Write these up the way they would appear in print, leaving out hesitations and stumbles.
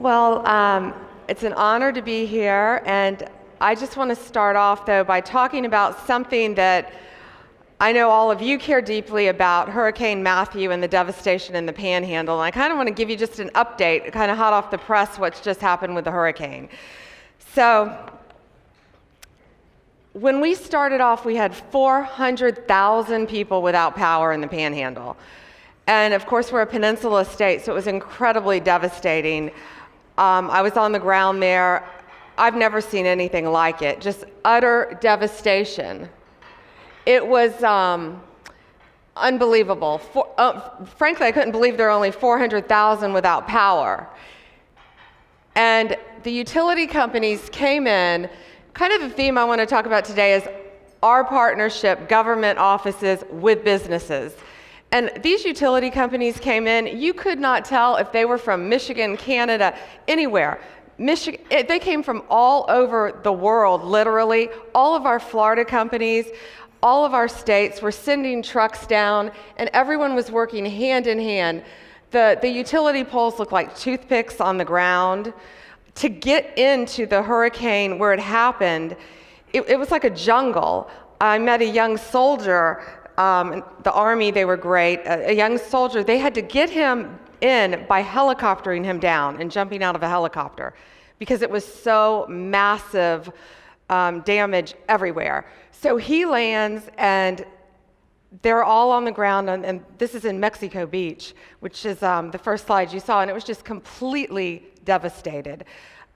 Well, it's an honor to be here, and I just want to start off, though, by talking about something that I know all of you care deeply about, Hurricane Matthew and the devastation in the Panhandle. And I kind of want to give you just an update, kind of hot off the press, what's just happened with the hurricane. So, when we started off, we had 400,000 people without power in the Panhandle. And of course, we're a peninsula state, so it was incredibly devastating. I was on the ground there. I've never seen anything like it, just utter devastation. It was unbelievable. Frankly, I couldn't believe there were only 400,000 without power. And the utility companies came in. Kind of the theme I want to talk about today is our partnership, government offices with businesses. And these utility companies came in, you could not tell if they were from Michigan, Canada, anywhere. They came from all over the world, literally. All of our Florida companies, all of our states were sending trucks down, and everyone was working hand in hand. The utility poles looked like toothpicks on the ground. To get into the hurricane where it happened, it was like a jungle. I met a young soldier, the Army, they were great, a young soldier. They had to get him in by helicoptering him down and jumping out of a helicopter because it was so massive damage everywhere. So he lands, and they're all on the ground, and this is in Mexico Beach, which is the first slide you saw, and it was just completely devastated.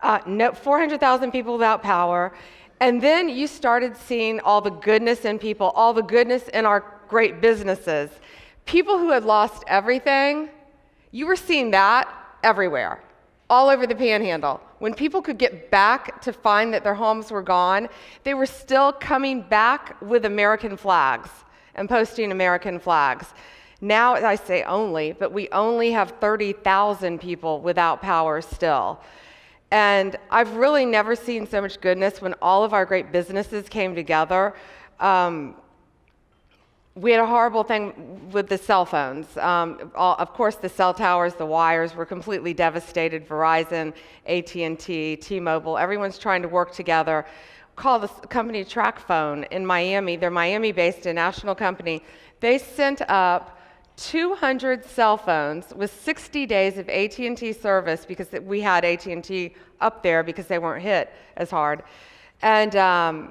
400,000 people without power. And then you started seeing all the goodness in people, all the goodness in our great businesses. People who had lost everything, you were seeing that everywhere, all over the Panhandle. When people could get back to find that their homes were gone, they were still coming back with American flags and posting American flags. Now, I say only, but we only have 30,000 people without power still. And I've really never seen so much goodness when all of our great businesses came together. We had a horrible thing with the cell phones. Of course, the cell towers, the wires were completely devastated. Verizon, AT&T, T-Mobile, everyone's trying to work together. Call the company TracFone in Miami. They're Miami-based, a national company. They sent up 200 cell phones with 60 days of AT&T service, because we had AT&T up there because they weren't hit as hard, and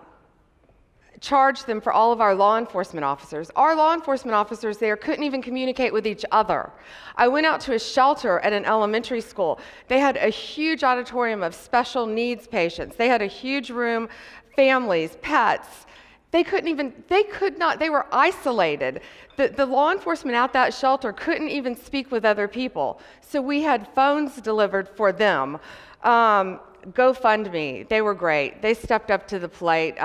charged them for all of our law enforcement officers. Our law enforcement officers there couldn't even communicate with each other. I went out to a shelter at an elementary school. They had a huge auditorium of special needs patients. They had a huge room, families, pets. They were isolated. The law enforcement at that shelter couldn't even speak with other people. So we had phones delivered for them. GoFundMe, they were great. They stepped up to the plate.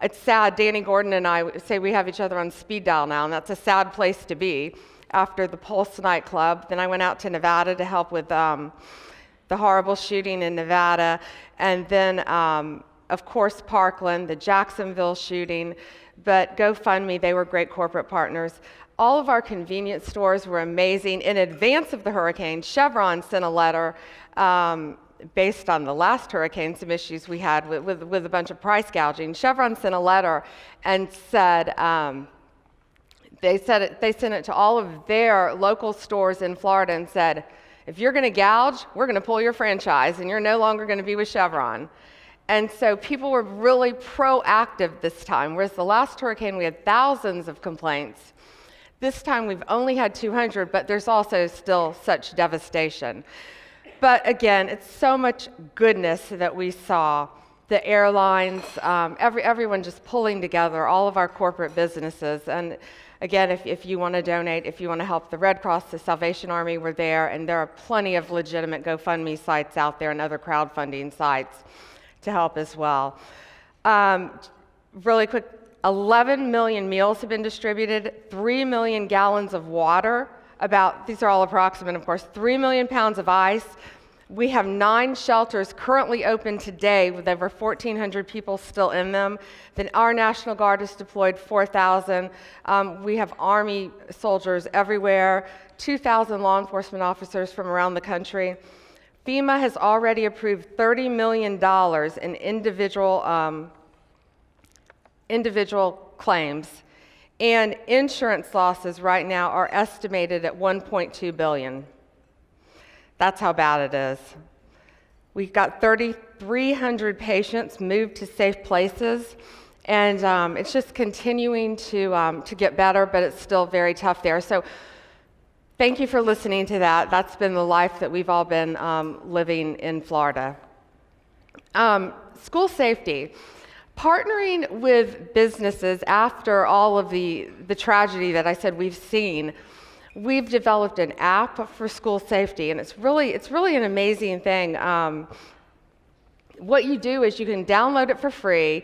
It's sad, Danny Gordon and I say we have each other on speed dial now, and that's a sad place to be after the Pulse nightclub. Then I went out to Nevada to help with the horrible shooting in Nevada, and then of course, Parkland, the Jacksonville shooting, but GoFundMe, they were great corporate partners. All of our convenience stores were amazing. In advance of the hurricane, Chevron sent a letter based on the last hurricane, some issues we had with a bunch of price gouging. Chevron sent a letter and said, they sent it to all of their local stores in Florida and said, if you're gonna gouge, we're gonna pull your franchise and you're no longer gonna be with Chevron. And so people were really proactive this time, whereas the last hurricane we had thousands of complaints. This time we've only had 200, but there's also still such devastation. But again, it's so much goodness that we saw. The airlines, everyone just pulling together, all of our corporate businesses. And again, if you want to donate, if you want to help the Red Cross, the Salvation Army, we're there. And there are plenty of legitimate GoFundMe sites out there and other crowdfunding sites to help as well. Really quick, 11 million meals have been distributed, 3 million gallons of water, these are all approximate, of course, 3 million pounds of ice. We have 9 shelters currently open today with over 1,400 people still in them. Then our National Guard has deployed 4,000. We have Army soldiers everywhere, 2,000 law enforcement officers from around the country. FEMA has already approved $30 million in individual claims, and insurance losses right now are estimated at $1.2 billion. That's how bad it is. We've got 3,300 patients moved to safe places, and it's just continuing to get better, but it's still very tough there. So thank you for listening to that. That's been the life that we've all been living in Florida. School safety. Partnering with businesses after all of the tragedy that I said we've seen, we've developed an app for school safety, and it's really an amazing thing. What you do is you can download it for free,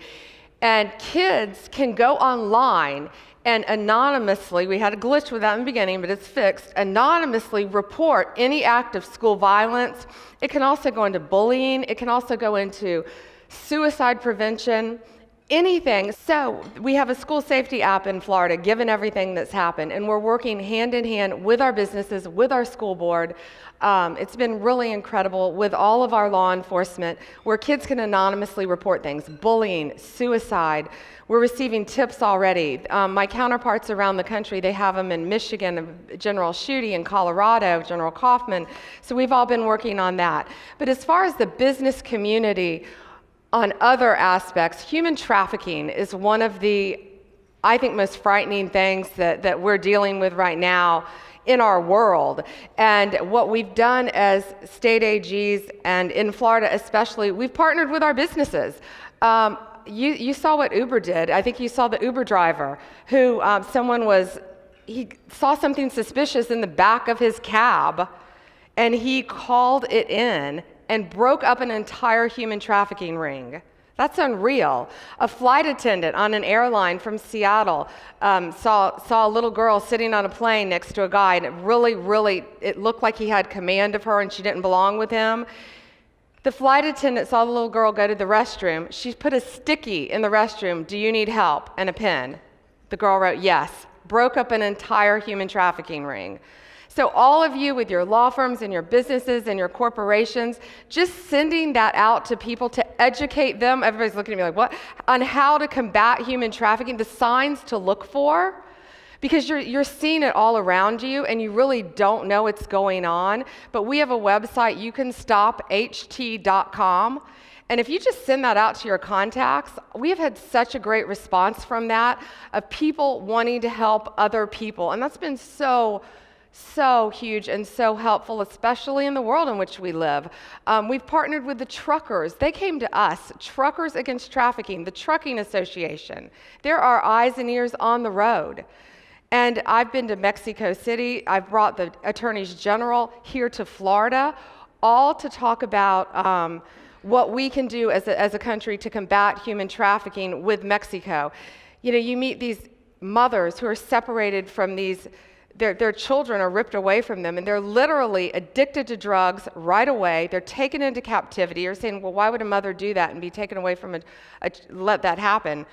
and kids can go online and anonymously, we had a glitch with that in the beginning, but it's fixed, anonymously report any act of school violence. It can also go into bullying. It can also go into suicide prevention, anything. So we have a school safety app in Florida, given everything that's happened, and we're working hand in hand with our businesses, with our school board. It's been really incredible with all of our law enforcement, where kids can anonymously report things, bullying, suicide. We're receiving tips already. My counterparts around the country, they have them in Michigan, General Schutte, in Colorado, General Kaufman. So we've all been working on that. But as far as the business community, on other aspects, human trafficking is one of the, I think, most frightening things that we're dealing with right now in our world. And what we've done as state AGs, and in Florida especially, we've partnered with our businesses. You saw what Uber did. I think you saw the Uber driver who he saw something suspicious in the back of his cab, and he called it in and broke up an entire human trafficking ring. That's unreal. A flight attendant on an airline from Seattle saw a little girl sitting on a plane next to a guy, and it looked like he had command of her and she didn't belong with him. The flight attendant saw the little girl go to the restroom. She put a sticky in the restroom, "Do you need help?" and a pen. The girl wrote yes. Broke up an entire human trafficking ring. So all of you with your law firms and your businesses and your corporations, just sending that out to people to educate them, everybody's looking at me like, what? On how to combat human trafficking, the signs to look for, because you're seeing it all around you and you really don't know what's going on. But we have a website, youcanstopht.com. And if you just send that out to your contacts, we have had such a great response from that, of people wanting to help other people. And that's been so huge and so helpful, especially in the world in which we live. We've partnered with the truckers. They came to us, Truckers Against Trafficking, the Trucking Association. They're our eyes and ears on the road. And I've been to Mexico City. I've brought the attorneys general here to Florida, all to talk about what we can do as a country to combat human trafficking with Mexico. You know, you meet these mothers who are separated from these. Their children are ripped away from them, and they're literally addicted to drugs right away. They're taken into captivity. You're saying, well, why would a mother do that and be taken away from let that happen?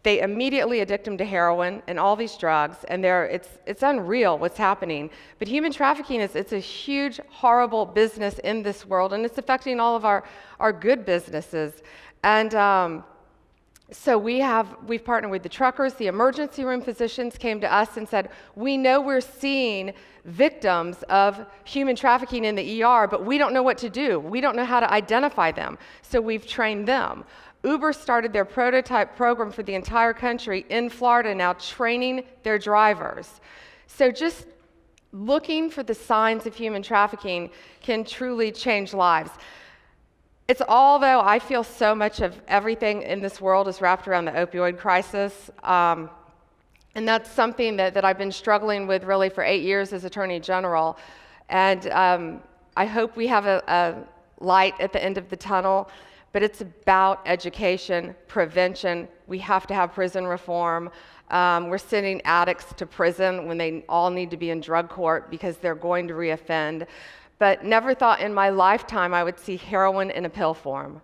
They immediately addict them to heroin and all these drugs, and it's unreal what's happening. But human trafficking it's a huge, horrible business in this world, and it's affecting all of our good businesses. And so we've partnered with the truckers. The emergency room physicians came to us and said, we know we're seeing victims of human trafficking in the ER, but we don't know what to do. We don't know how to identify them. So we've trained them. Uber started their prototype program for the entire country in Florida now, training their drivers. So just looking for the signs of human trafficking can truly change lives. It's although I feel so much of everything in this world is wrapped around the opioid crisis, and that's something that I've been struggling with really for 8 years as Attorney General. And I hope we have a light at the end of the tunnel, but it's about education, prevention. We have to have prison reform. We're sending addicts to prison when they all need to be in drug court because they're going to reoffend. But never thought in my lifetime I would see heroin in a pill form.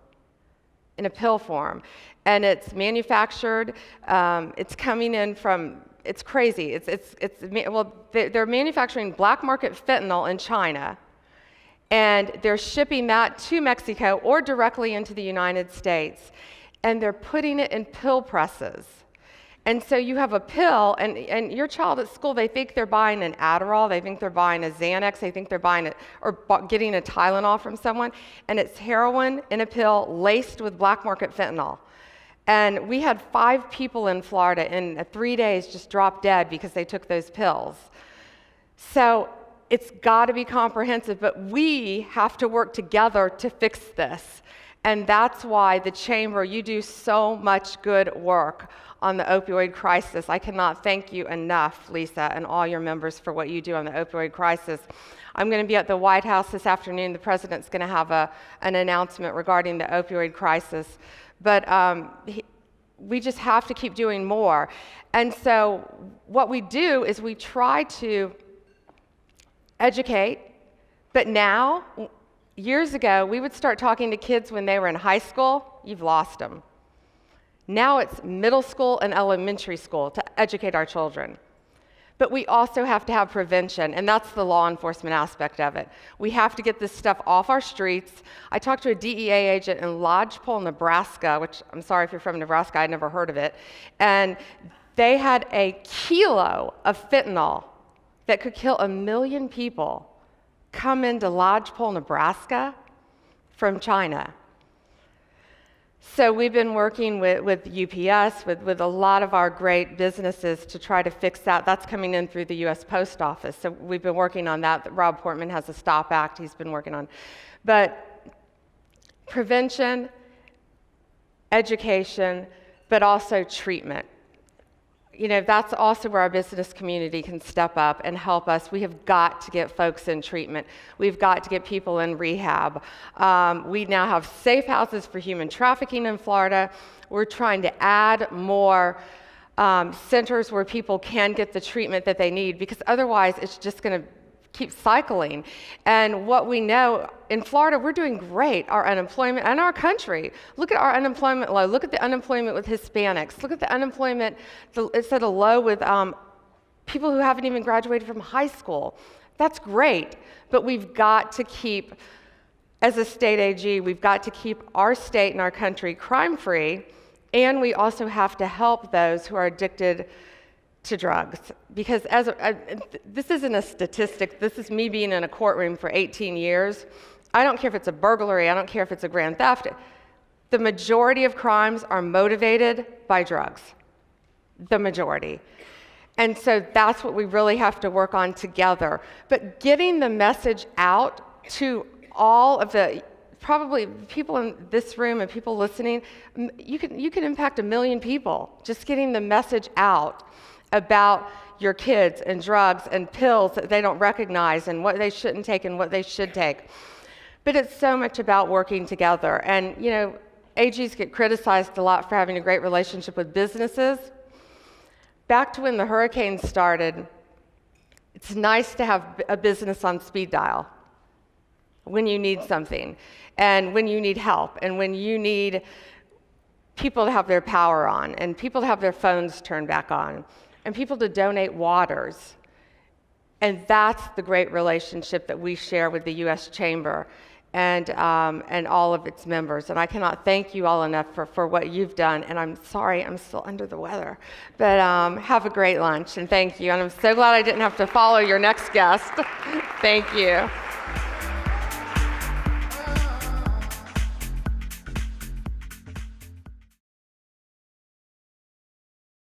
In a pill form. And it's manufactured, it's coming in from, it's crazy. They're manufacturing black market fentanyl in China. And they're shipping that to Mexico or directly into the United States. And they're putting it in pill presses. And so you have a pill, and your child at school, they think they're buying an Adderall, they think they're buying a Xanax, they think they're buying it, or getting a Tylenol from someone, and it's heroin in a pill laced with black market fentanyl. And we had 5 people in Florida in 3 days just drop dead because they took those pills. So it's got to be comprehensive, but we have to work together to fix this. And that's why the Chamber, you do so much good work on the opioid crisis. I cannot thank you enough, Lisa, and all your members for what you do on the opioid crisis. I'm going to be at the White House this afternoon. The president's going to have an announcement regarding the opioid crisis. But we just have to keep doing more. And so what we do is we try to educate, but now, years ago, we would start talking to kids when they were in high school. You've lost them. Now it's middle school and elementary school to educate our children. But we also have to have prevention, and that's the law enforcement aspect of it. We have to get this stuff off our streets. I talked to a DEA agent in Lodgepole, Nebraska, which I'm sorry if you're from Nebraska, I'd never heard of it. And they had a kilo of fentanyl that could kill 1 million people come into Lodgepole, Nebraska from China. So we've been working with UPS, with a lot of our great businesses to try to fix that. That's coming in through the U.S. Post Office. So we've been working on that. Rob Portman has a STOP Act he's been working on. But prevention, education, but also treatment. You know, that's also where our business community can step up and help us. We have got to get folks in treatment. We've got to get people in rehab. We now have safe houses for human trafficking in Florida. We're trying to add more centers where people can get the treatment that they need, because otherwise it's just going to keep cycling. And what we know, in Florida, we're doing great, our unemployment, and our country. Look at our unemployment low. Look at the unemployment with Hispanics. Look at the unemployment, it's at a low with people who haven't even graduated from high school. That's great, but we've got to keep, as a state AG, we've got to keep our state and our country crime-free, and we also have to help those who are addicted to drugs. Because this isn't a statistic, this is me being in a courtroom for 18 years. I don't care if it's a burglary, I don't care if it's a grand theft. The majority of crimes are motivated by drugs. The majority. And so that's what we really have to work on together. But getting the message out to all of the, probably people in this room and people listening, you can impact 1 million people just getting the message out about your kids and drugs and pills that they don't recognize and what they shouldn't take and what they should take. But it's so much about working together. And, you know, AGs get criticized a lot for having a great relationship with businesses. Back to when the hurricane started, it's nice to have a business on speed dial when you need something, and when you need help, and when you need people to have their power on, and people to have their phones turned back on, and people to donate waters. And that's the great relationship that we share with the U.S. Chamber and all of its members. And I cannot thank you all enough for what you've done. And I'm sorry, I'm still under the weather. But have a great lunch, and thank you. And I'm so glad I didn't have to follow your next guest. Thank you.